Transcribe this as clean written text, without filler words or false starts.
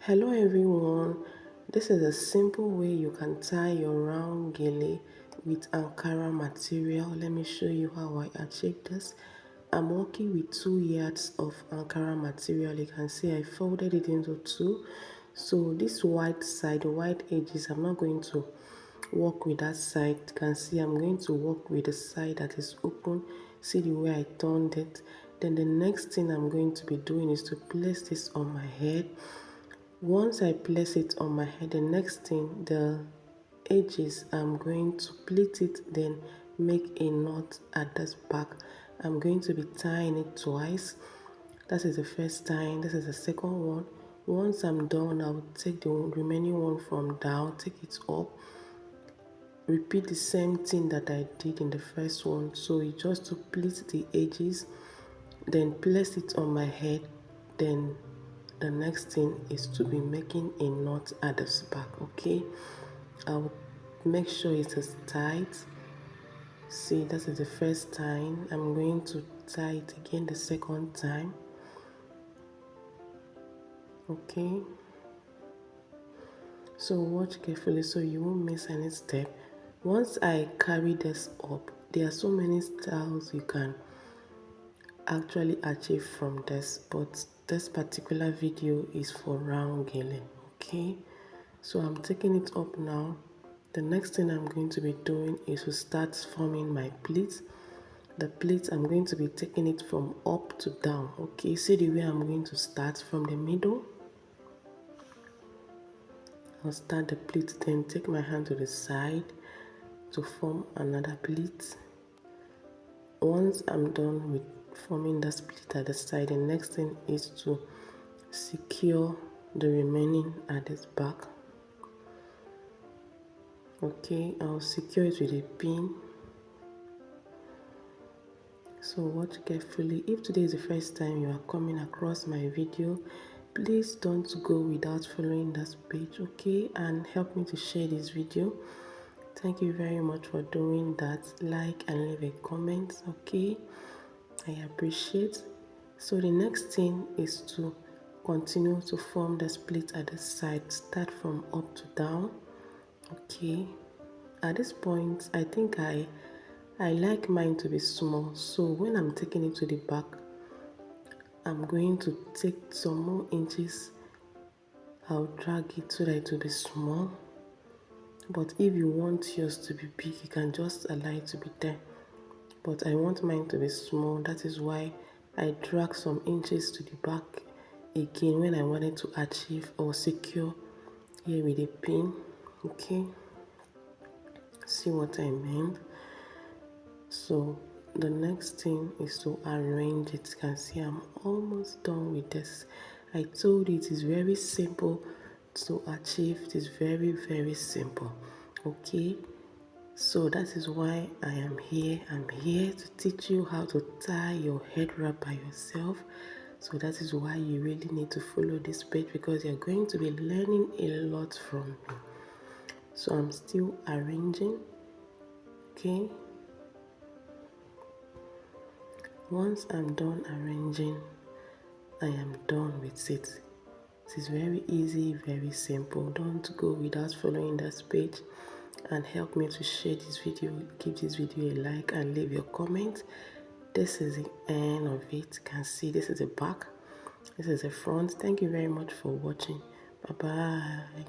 Hello everyone, this is a simple way you can tie your round gele with ankara material. Let me show you how I achieved this. I'm working with 2 yards of ankara material. You can see I folded it into two. So this white side, the white edges, I'm not going to work with that side. You can see I'm going to work with the side that is open. See the way I turned it. Then the next thing I'm going to be doing is to place this on my head. Once I place it on my head, the next thing, the edges, I'm going to pleat it, then make a knot at this back. I'm going to be tying it twice. That is the first time. This is the second one. Once I'm done, I'll take the remaining one from down, take it up, repeat the same thing that I did in the first one. So you just to pleat the edges, then place it on my head, then the next thing is to be making a knot at the back. Okay, I'll make sure it is tight. See, that is the first time. I'm going to tie it again the second time. Okay, so watch carefully so you won't miss any step. Once I carry this up, there are so many styles you can actually achieve from this, but this particular video is for round gele. Okay, so I'm taking it up now. The next thing I'm going to be doing is to start forming my pleats. The pleats, I'm going to be taking it from up to down. Okay, see the way I'm going to start from the middle. I'll start the pleat, then take my hand to the side to form another pleat. Once I'm done with forming the split at the side, the next thing is to secure the remaining at this back. Okay, I'll secure it with a pin. So watch carefully. If today is the first time you are coming across my video, please don't go without following this page, okay, and help me to share this video. Thank you very much for doing that. Like and leave a comment, okay, I appreciate. So the next thing is to continue to form the split at the side. Start from up to down. Okay, at this point I think I like mine to be small, so when I'm taking it to the back, I'm going to take some more inches. I'll drag it so that it will be small, but if you want yours to be big, you can just allow it to be there, but I want mine to be small. That is why I drag some inches to the back again when I wanted to achieve or secure here with a pin. Okay, see what I mean? So the next thing is to arrange it. You can see I'm almost done with this. I told you it is very simple to achieve. It is very simple. Okay, so that is why I am here. I'm here to teach you how to tie your head wrap by yourself. So that is why you really need to follow this page, because you're going to be learning a lot from me. So I'm still arranging. Okay, once I'm done arranging, I am done with it. It is very easy, very simple. Don't go without following that page, and help me to share this video. Give this video a like and leave your comment. This is the end of it. You can see this is the back, this is the front. Thank you very much for watching. Bye bye.